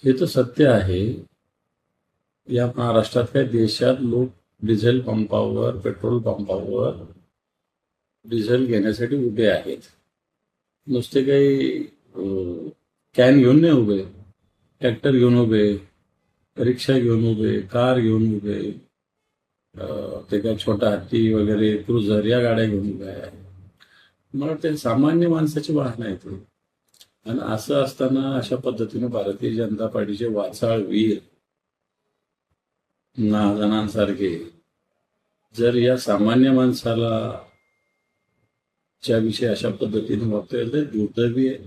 हे तर सत्य आहे. या महाराष्ट्रात काय देशात लोक डिझेल पंपावर, पेट्रोल पंपावर डिझेल घेण्यासाठी उभे आहेत. नुसते काही कॅन घेऊन नाही उभे, ट्रॅक्टर घेऊन उभे, रिक्षा घेऊन उभे, कार घेऊन उभे, ते काय छोटा हत्ती वगैरे क्रुझर या गाड्या घेऊन उभ्या आहेत. मला वाटतं सामान्य माणसाची वाहनं आहेत. आणि असं असताना अशा पद्धतीने भारतीय जनता पार्टीचे वाचाळ वीर नाजणांसारखे जर या सामान्य माणसाला च्याविषयी अशा पद्धतीने वागता येईल तर दुर्दैवी आहे.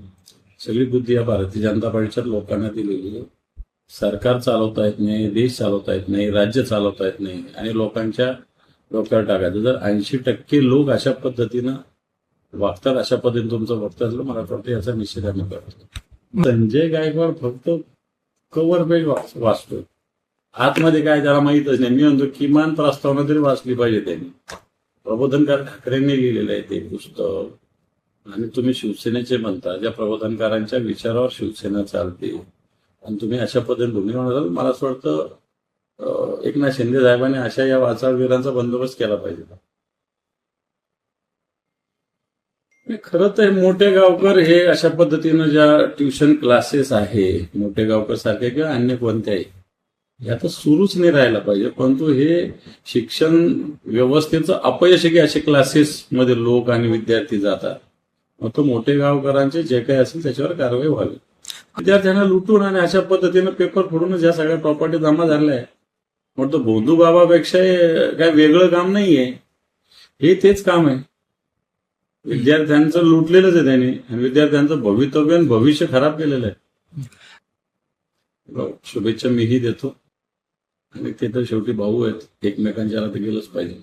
सगळी बुद्धी या भारतीय जनता पार्टीच्या लोकांना दिलेली आहे. सरकार चालवता येत नाही, देश चालवता येत नाही, राज्य चालवता येत नाही आणि लोकांच्या डोक्यावर टाकायचं. जर 80% लोक अशा पद्धतीनं वागतात, अशा पद्धतीने तुमचं वक्तव्य असलं, मला वाटतं याचा निषेध आम्ही करतो. संजय गायकवाड फक्त कव्हर पेज वाचतो, आतमध्ये काय त्याला माहीतच नाही. मी म्हणतो किमान प्रस्तावना तरी वाचली पाहिजे त्यांनी. प्रबोधनकार ठाकरेंनी लिहिलेलं आहे ते पुस्तक. आणि तुम्ही शिवसेनेचे म्हणता, ज्या प्रबोधनकारांच्या विचारावर शिवसेना चालते आणि तुम्ही अशा पद्धतीने तुम्ही म्हणाल, मला असं वाटतं एकनाथ शिंदे साहेबांनी अशा या वाचाळवीरांचा बंदोबस्त केला पाहिजे. खरं तर मोठे गावकर हे अशा पद्धतीनं ज्या ट्युशन क्लासेस आहे, मोठे गावकर सारखे किंवा अन्य कोणत्याही, हे आता सुरूच नाही राहायला पाहिजे. परंतु हे शिक्षण व्यवस्थेचं अपयश आहे की असे क्लासेस मध्ये लोक आणि विद्यार्थी जातात. मग तो मोठे गावकरांचे जे काही असेल त्याच्यावर कारवाई व्हावी. विद्यार्थ्यांना लुटून आणि अशा पद्धतीनं पेपर फोडून ज्या सगळ्या प्रॉपर्टी जमा झाल्या आहे, म्हणतो भोंदू बाबापेक्षा काय वेगळं काम नाहीये. हे तेच काम आहे. विद्यार्थ्यांचं लुटलेलंच आहे त्यांनी आणि विद्यार्थ्यांचं भवितव्य आणि भविष्य खराब केलेलं आहे. शुभेच्छा मीही देतो. आणि ते तर शेवटी भाऊ आहेत, एकमेकांच्या तर गेलंच पाहिजे.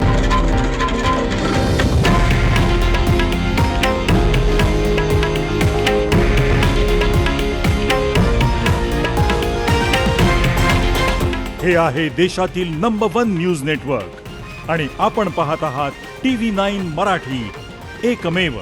हे आहे देशातील नंबर 1 न्यूज नेटवर्क आणि आपण पाहत आहात TV9 मराठी, एकमेव.